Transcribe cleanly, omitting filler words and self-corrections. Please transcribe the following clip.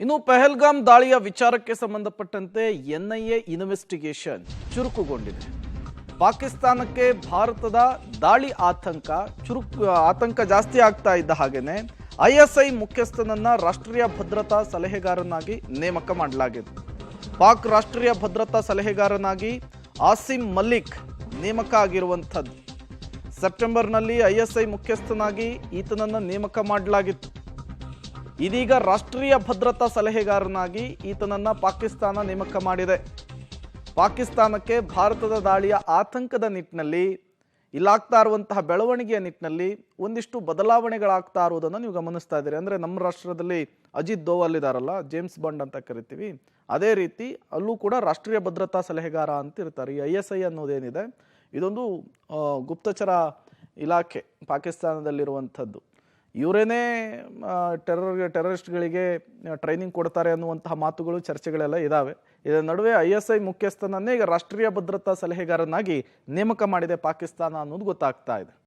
ಇನ್ನು ಪಹಲ್ಗಾಮ್ ದಾಳಿಯ ವಿಚಾರಕ್ಕೆ ಸಂಬಂಧಪಟ್ಟಂತೆ ಎನ್ಐಎ ಇನ್ವೆಸ್ಟಿಗೇಷನ್ ಚುರುಕುಗೊಂಡಿದೆ. ಪಾಕಿಸ್ತಾನಕ್ಕೆ ಭಾರತದ ದಾಳಿ ಆತಂಕ ಜಾಸ್ತಿ ಆಗ್ತಾ ಇದ್ದ ಹಾಗೇನೆ ಐಎಸ್ಐ ಮುಖ್ಯಸ್ಥನನ್ನ ರಾಷ್ಟ್ರೀಯ ಭದ್ರತಾ ಸಲಹೆಗಾರನಾಗಿ ನೇಮಕ ಮಾಡಲಾಗಿದೆ. ಪಾಕ್ ರಾಷ್ಟ್ರೀಯ ಭದ್ರತಾ ಸಲಹೆಗಾರನಾಗಿ ಆಸಿಮ್ ಮಲಿಕ್ ನೇಮಕ ಆಗಿರುವಂಥದ್ದು. ಸೆಪ್ಟೆಂಬರ್ನಲ್ಲಿ ಐಎಸ್ಐ ಮುಖ್ಯಸ್ಥನಾಗಿ ಈತನನ್ನ ನೇಮಕ ಮಾಡಲಾಗಿತ್ತು. ಇದೀಗ ರಾಷ್ಟ್ರೀಯ ಭದ್ರತಾ ಸಲಹೆಗಾರನಾಗಿ ಈತನನ್ನ ಪಾಕಿಸ್ತಾನ ನೇಮಕ ಮಾಡಿದೆ. ಪಾಕಿಸ್ತಾನಕ್ಕೆ ಭಾರತದ ದಾಳಿಯ ಆತಂಕದ ನಿಟ್ಟಿನಲ್ಲಿ ಇಲ್ಲಾಗ್ತಾ ಇರುವಂತಹ ಬೆಳವಣಿಗೆಯ ನಿಟ್ಟಿನಲ್ಲಿ ಒಂದಿಷ್ಟು ಬದಲಾವಣೆಗಳಾಗ್ತಾ ಇರುವುದನ್ನು ನೀವು ಗಮನಿಸ್ತಾ ಇದ್ದೀರಿ. ಅಂದರೆ ನಮ್ಮ ರಾಷ್ಟ್ರದಲ್ಲಿ ಅಜಿತ್ ದೋವಲ್ ಇದಾರಲ್ಲ, ಜೇಮ್ಸ್ ಬಾಂಡ್ ಅಂತ ಕರಿತೀವಿ, ಅದೇ ರೀತಿ ಅಲ್ಲೂ ಕೂಡ ರಾಷ್ಟ್ರೀಯ ಭದ್ರತಾ ಸಲಹೆಗಾರ ಅಂತ ಇರ್ತಾರೆ. ಈ ISI ಅನ್ನೋದೇನಿದೆ ಇದೊಂದು ಗುಪ್ತಚರ ಇಲಾಖೆ ಪಾಕಿಸ್ತಾನದಲ್ಲಿರುವಂಥದ್ದು. ಇವರೇನೇ ಟೆರರಿಸ್ಟ್ಗಳಿಗೆ ಟ್ರೈನಿಂಗ್ ಕೊಡ್ತಾರೆ ಅನ್ನುವಂತಹ ಮಾತುಗಳು, ಚರ್ಚೆಗಳೆಲ್ಲ ಇದ್ದಾವೆ. ಇದರ ನಡುವೆ ISI ಮುಖ್ಯಸ್ಥನನ್ನೇ ಈಗ ರಾಷ್ಟ್ರೀಯ ಭದ್ರತಾ ಸಲಹೆಗಾರನಾಗಿ ನೇಮಕ ಮಾಡಿದೆ ಪಾಕಿಸ್ತಾನ ಅನ್ನೋದು ಗೊತ್ತಾಗ್ತಾ ಇದೆ.